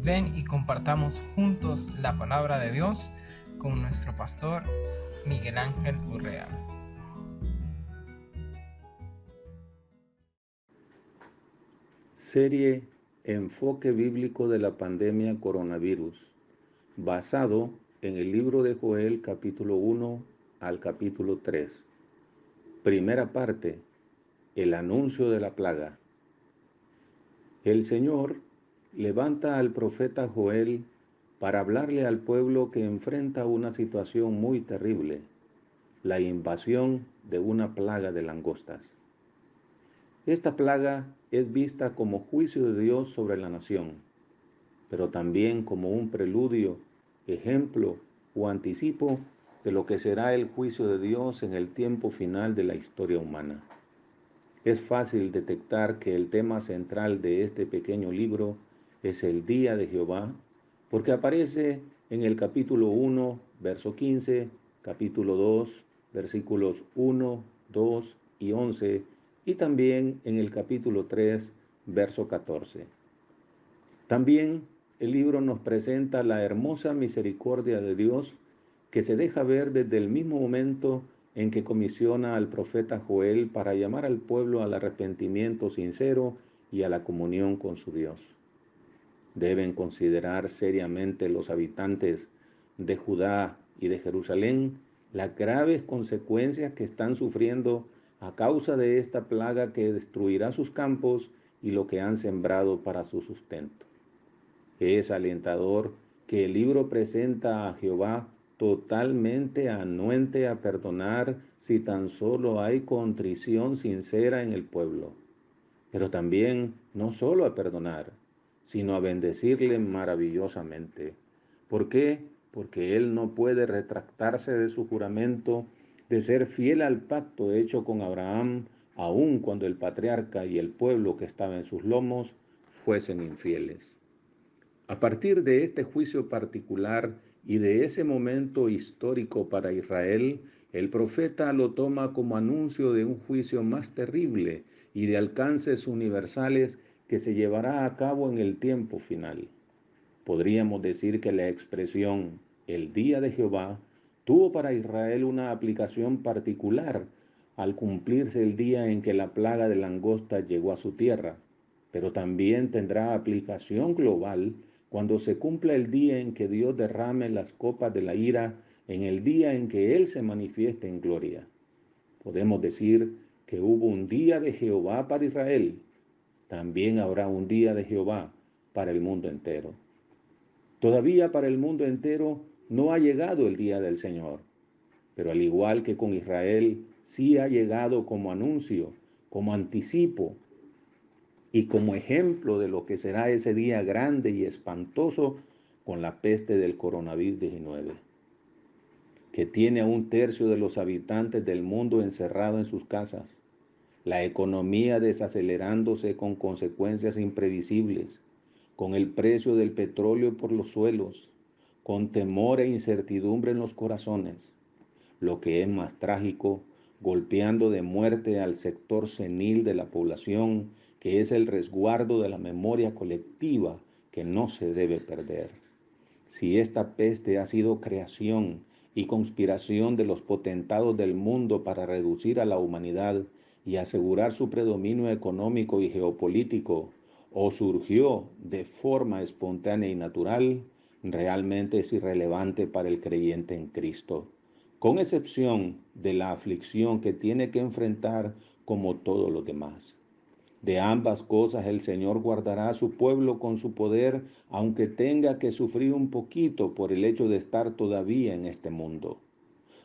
Ven y compartamos juntos la palabra de Dios con nuestro pastor Miguel Ángel Urrea. Serie Enfoque Bíblico de la Pandemia Coronavirus, basado en el libro de Joel capítulo 1 al capítulo 3. Primera parte, el anuncio de la plaga. El Señor levanta al profeta Joel para hablarle al pueblo que enfrenta una situación muy terrible, la invasión de una plaga de langostas. Esta plaga es vista como juicio de Dios sobre la nación, pero también como un preludio, ejemplo o anticipo de lo que será el juicio de Dios en el tiempo final de la historia humana. Es fácil detectar que el tema central de este pequeño libro es el día de Jehová, porque aparece en el capítulo 1, verso 15, capítulo 2, versículos 1, 2 y 11, y también en el capítulo 3, verso 14. También el libro nos presenta la hermosa misericordia de Dios que se deja ver desde el mismo momento en que comisiona al profeta Joel para llamar al pueblo al arrepentimiento sincero y a la comunión con su Dios. Deben considerar seriamente los habitantes de Judá y de Jerusalén las graves consecuencias que están sufriendo a causa de esta plaga que destruirá sus campos y lo que han sembrado para su sustento. Es alentador que el libro presenta a Jehová totalmente anuente a perdonar si tan solo hay contrición sincera en el pueblo, pero también no solo a perdonar, sino a bendecirle maravillosamente. ¿Por qué? Porque él no puede retractarse de su juramento de ser fiel al pacto hecho con Abraham, aun cuando el patriarca y el pueblo que estaba en sus lomos fuesen infieles. A partir de este juicio particular y de ese momento histórico para Israel, el profeta lo toma como anuncio de un juicio más terrible y de alcances universales que se llevará a cabo en el tiempo final. Podríamos decir que la expresión el día de Jehová tuvo para Israel una aplicación particular al cumplirse el día en que la plaga de langosta llegó a su tierra, pero también tendrá aplicación global cuando se cumpla el día en que Dios derrame las copas de la ira, en el día en que Él se manifieste en gloria. Podemos decir que hubo un día de Jehová para Israel, también habrá un día de Jehová para el mundo entero. Todavía para el mundo entero no ha llegado el día del Señor, pero al igual que con Israel, sí ha llegado como anuncio, como anticipo y como ejemplo de lo que será ese día grande y espantoso con la peste del coronavirus 19, que tiene a 1/3 de los habitantes del mundo encerrado en sus casas, la economía desacelerándose con consecuencias imprevisibles, con el precio del petróleo por los suelos, con temor e incertidumbre en los corazones. Lo que es más trágico, golpeando de muerte al sector senil de la población, que es el resguardo de la memoria colectiva que no se debe perder. Si esta peste ha sido creación y conspiración de los potentados del mundo para reducir a la humanidad y asegurar su predominio económico y geopolítico, o surgió de forma espontánea y natural, realmente es irrelevante para el creyente en Cristo, con excepción de la aflicción que tiene que enfrentar como todos los demás. De ambas cosas el Señor guardará a su pueblo con su poder, aunque tenga que sufrir un poquito por el hecho de estar todavía en este mundo.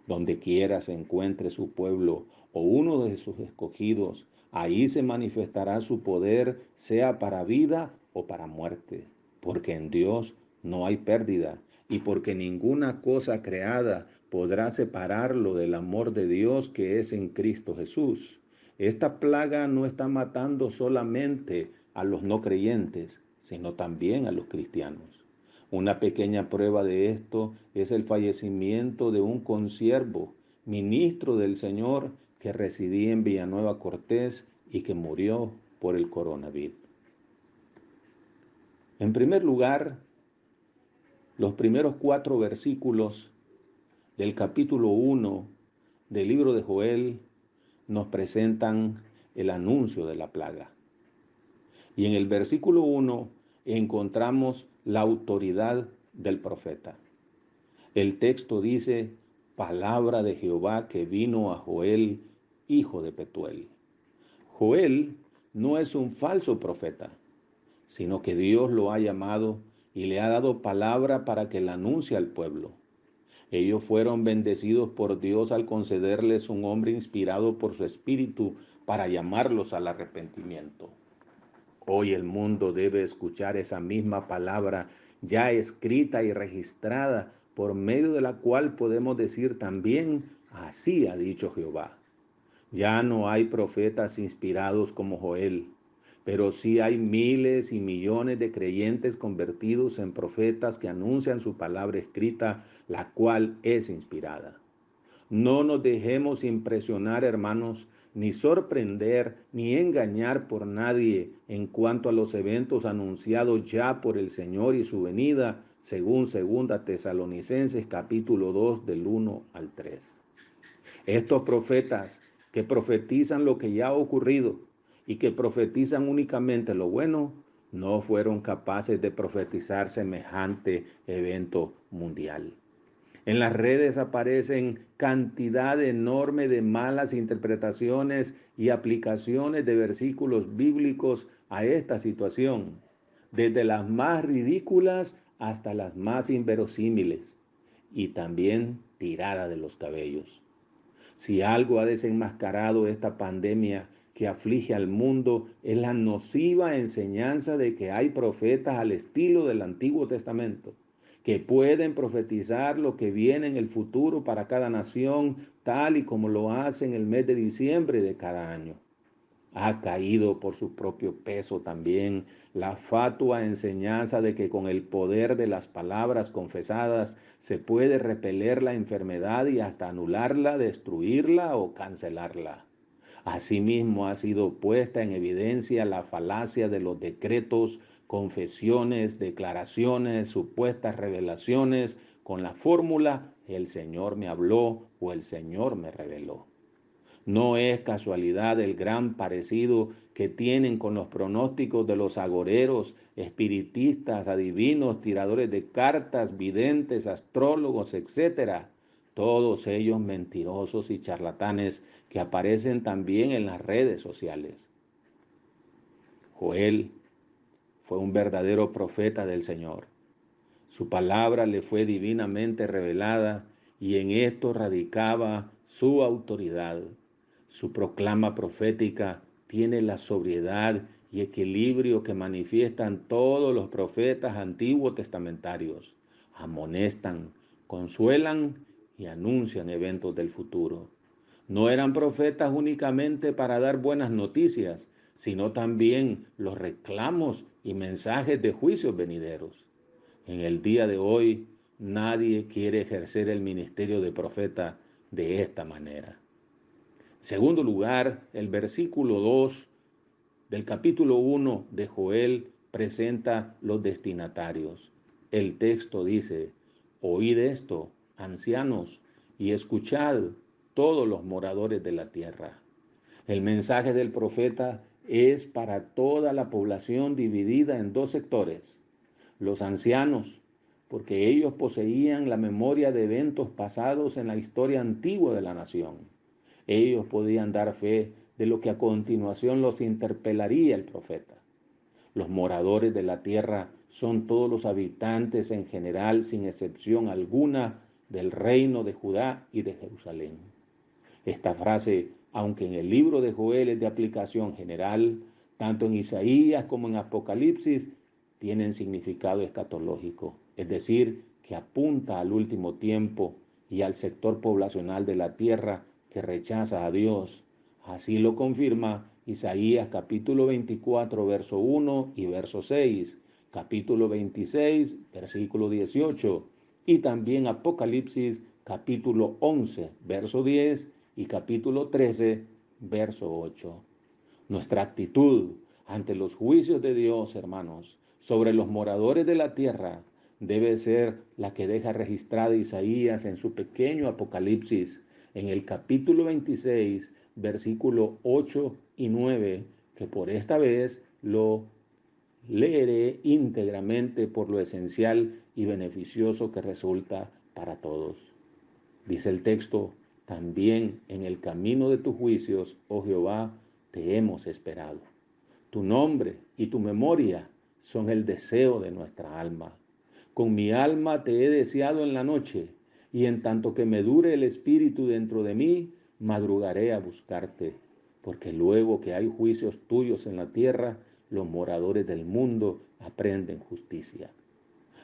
Donde quiera se encuentre su pueblo o uno de sus escogidos, ahí se manifestará su poder, sea para vida o para muerte, porque en Dios no hay pérdida y porque ninguna cosa creada podrá separarlo del amor de Dios que es en Cristo Jesús. Esta plaga no está matando solamente a los no creyentes, sino también a los cristianos. Una pequeña prueba de esto es el fallecimiento de un consiervo, ministro del Señor, que residía en Villanueva Cortés y que murió por el coronavirus. En primer lugar, Los primeros 4 versículos del capítulo 1 del libro de Joel nos presentan el anuncio de la plaga. Y en el versículo 1 encontramos la autoridad del profeta. El texto dice, palabra de Jehová que vino a Joel, hijo de Petuel. Joel no es un falso profeta, sino que Dios lo ha llamado y le ha dado palabra para que la anuncie al pueblo. Ellos fueron bendecidos por Dios al concederles un hombre inspirado por su espíritu para llamarlos al arrepentimiento. Hoy el mundo debe escuchar esa misma palabra ya escrita y registrada, por medio de la cual podemos decir también, así ha dicho Jehová. Ya no hay profetas inspirados como Joel, pero sí hay miles y millones de creyentes convertidos en profetas que anuncian su palabra escrita, la cual es inspirada. No nos dejemos impresionar, hermanos, ni sorprender, ni engañar por nadie en cuanto a los eventos anunciados ya por el Señor y su venida, según 2 Tesalonicenses capítulo 2 del 1 al 3. Estos profetas que profetizan lo que ya ha ocurrido y que profetizan únicamente lo bueno, no fueron capaces de profetizar semejante evento mundial. En las redes aparecen cantidad enorme de malas interpretaciones y aplicaciones de versículos bíblicos a esta situación, desde las más ridículas hasta las más inverosímiles, y también tirada de los cabellos. Si algo ha desenmascarado esta pandemia que aflige al mundo, es la nociva enseñanza de que hay profetas al estilo del Antiguo Testamento, que pueden profetizar lo que viene en el futuro para cada nación, tal y como lo hacen el mes de diciembre de cada año. Ha caído por su propio peso también la fatua enseñanza de que con el poder de las palabras confesadas se puede repeler la enfermedad y hasta anularla, destruirla o cancelarla. Asimismo ha sido puesta en evidencia la falacia de los decretos, confesiones, declaraciones, supuestas revelaciones con la fórmula el Señor me habló o el Señor me reveló. No es casualidad el gran parecido que tienen con los pronósticos de los agoreros, espiritistas, adivinos, tiradores de cartas, videntes, astrólogos, etc. Todos ellos mentirosos y charlatanes que aparecen también en las redes sociales. Joel fue un verdadero profeta del Señor. Su palabra le fue divinamente revelada y en esto radicaba su autoridad. Su proclama profética tiene la sobriedad y equilibrio que manifiestan todos los profetas antiguos testamentarios. Amonestan, consuelan y anuncian eventos del futuro. No eran profetas únicamente para dar buenas noticias, sino también los reclamos y mensajes de juicios venideros. En el día de hoy, nadie quiere ejercer el ministerio de profeta de esta manera. En segundo lugar, el versículo 2 del capítulo 1 de Joel presenta los destinatarios. El texto dice, oíd esto, ancianos, y escuchad todos los moradores de la tierra. El mensaje del profeta es para toda la población dividida en 2 sectores. Los ancianos, porque ellos poseían la memoria de eventos pasados en la historia antigua de la nación. Ellos podían dar fe de lo que a continuación los interpelaría el profeta. Los moradores de la tierra son todos los habitantes en general, sin excepción alguna, del reino de Judá y de Jerusalén. Esta frase, aunque en el libro de Joel es de aplicación general, tanto en Isaías como en Apocalipsis, tienen significado escatológico, es decir, que apunta al último tiempo y al sector poblacional de la tierra que rechaza a Dios. Así lo confirma Isaías capítulo 24, verso 1 y verso 6, capítulo 26, versículo 18, y también Apocalipsis capítulo 11, verso 10 y capítulo 13, verso 8. Nuestra actitud ante los juicios de Dios, hermanos, sobre los moradores de la tierra, debe ser la que deja registrada Isaías en su pequeño Apocalipsis, en el capítulo 26, versículo 8 y 9, que por esta vez lo leeré íntegramente por lo esencial y beneficioso que resulta para todos. Dice el texto: también en el camino de tus juicios, oh Jehová, te hemos esperado. Tu nombre y tu memoria son el deseo de nuestra alma. Con mi alma te he deseado en la noche, y en tanto que me dure el espíritu dentro de mí, madrugaré a buscarte, porque luego que hay juicios tuyos en la tierra, los moradores del mundo aprenden justicia.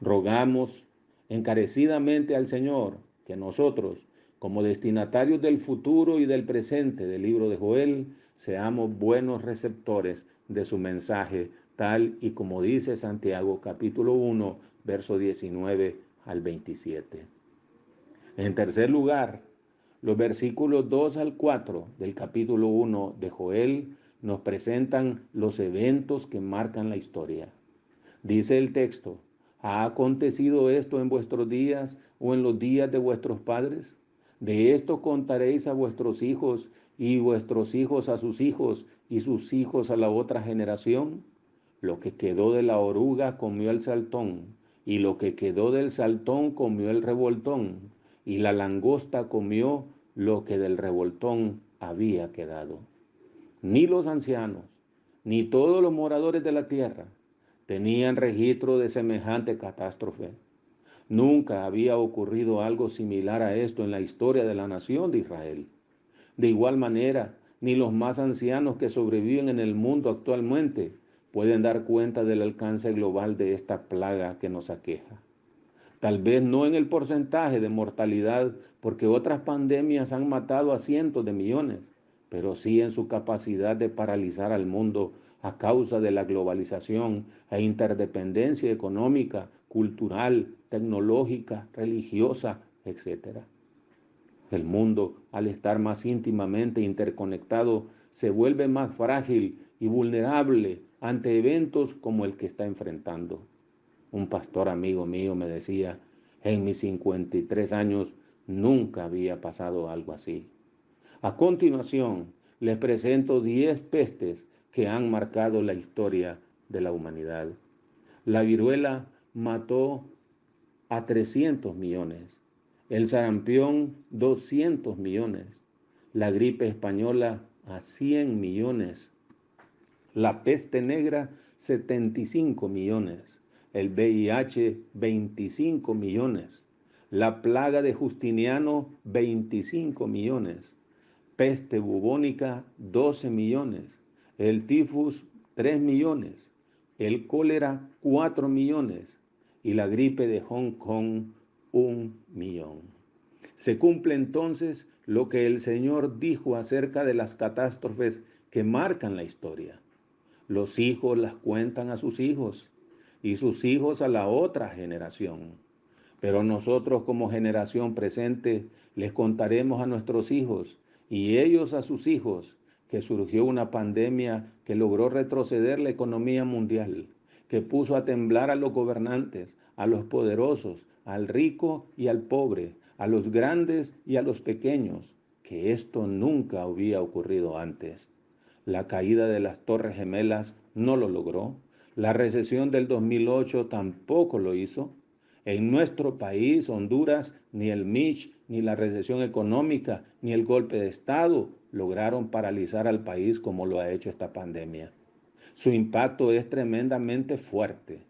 Rogamos encarecidamente al Señor que nosotros, como destinatarios del futuro y del presente del libro de Joel, seamos buenos receptores de su mensaje, tal y como dice Santiago capítulo 1, verso 19 al 27. En tercer lugar, los versículos 2 al 4 del capítulo 1 de Joel nos presentan los eventos que marcan la historia. Dice el texto: ¿ha acontecido esto en vuestros días o en los días de vuestros padres? De esto contaréis a vuestros hijos, y vuestros hijos a sus hijos, y sus hijos a la otra generación. Lo que quedó de la oruga comió el saltón, y lo que quedó del saltón comió el revoltón, y la langosta comió lo que del revoltón había quedado. Ni los ancianos, ni todos los moradores de la tierra tenían registro de semejante catástrofe. Nunca había ocurrido algo similar a esto en la historia de la nación de Israel. De igual manera, ni los más ancianos que sobreviven en el mundo actualmente pueden dar cuenta del alcance global de esta plaga que nos aqueja. Tal vez no en el porcentaje de mortalidad, porque otras pandemias han matado a cientos de millones, pero sí en su capacidad de paralizar al mundo a causa de la globalización e interdependencia económica, cultural, tecnológica, religiosa, etc. El mundo, al estar más íntimamente interconectado, se vuelve más frágil y vulnerable ante eventos como el que está enfrentando. Un pastor amigo mío me decía: en mis 53 años nunca había pasado algo así. A continuación, les presento 10 pestes que han marcado la historia de la humanidad. La viruela mató a 300 millones, el sarampión 200 millones, la gripe española a 100 millones, la peste negra 75 millones, el VIH 25 millones, la plaga de Justiniano 25 millones, peste bubónica 12 millones, el tifus 3 millones, el cólera 4 millones y la gripe de Hong Kong 1 millón. Se cumple entonces lo que el Señor dijo acerca de las catástrofes que marcan la historia. Los hijos las cuentan a sus hijos y sus hijos a la otra generación. Pero nosotros como generación presente les contaremos a nuestros hijos y ellos a sus hijos que surgió una pandemia que logró retroceder la economía mundial, que puso a temblar a los gobernantes, a los poderosos, al rico y al pobre, a los grandes y a los pequeños, que esto nunca había ocurrido antes. La caída de las Torres Gemelas no lo logró. La recesión del 2008 tampoco lo hizo. En nuestro país, Honduras, ni el Mitch, ni la recesión económica, ni el golpe de Estado lograron paralizar al país como lo ha hecho esta pandemia. Su impacto es tremendamente fuerte.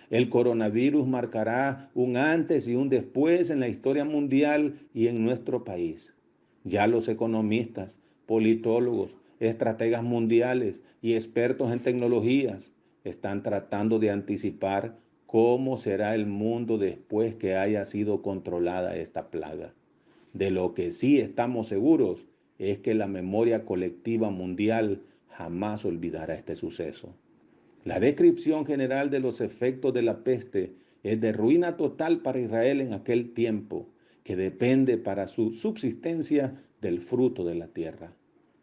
El coronavirus marcará un antes y un después en la historia mundial y en nuestro país. Ya los economistas, politólogos, estrategas mundiales y expertos en tecnologías están tratando de anticipar cómo será el mundo después que haya sido controlada esta plaga. De lo que sí estamos seguros es que la memoria colectiva mundial jamás olvidará este suceso. La descripción general de los efectos de la peste es de ruina total para Israel en aquel tiempo, que depende para su subsistencia del fruto de la tierra.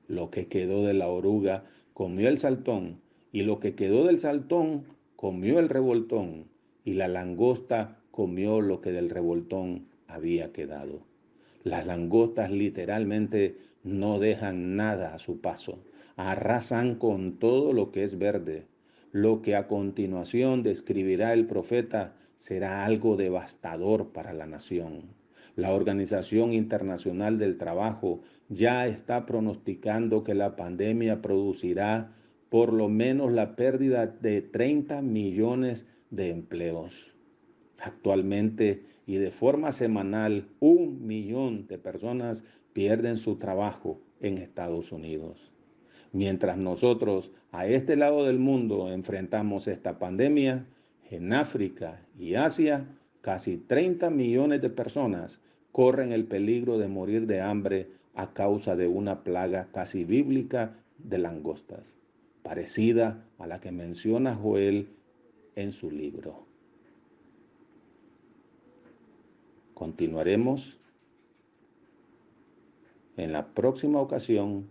Lo que quedó de la oruga comió el saltón, y lo que quedó del saltón comió el revoltón, y la langosta comió lo que del revoltón había quedado. Las langostas literalmente no dejan nada a su paso, arrasan con todo lo que es verde. Lo que a continuación describirá el profeta será algo devastador para la nación. La Organización Internacional del Trabajo ya está pronosticando que la pandemia producirá por lo menos la pérdida de 30 millones de empleos. Actualmente y de forma semanal, 1 millón de personas pierden su trabajo en Estados Unidos. Mientras nosotros a este lado del mundo enfrentamos esta pandemia, en África y Asia, casi 30 millones de personas corren el peligro de morir de hambre a causa de una plaga casi bíblica de langostas, parecida a la que menciona Joel en su libro. Continuaremos en la próxima ocasión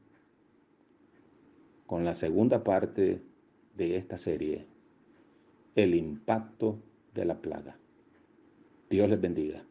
con la segunda parte de esta serie, el impacto de la plaga. Dios les bendiga.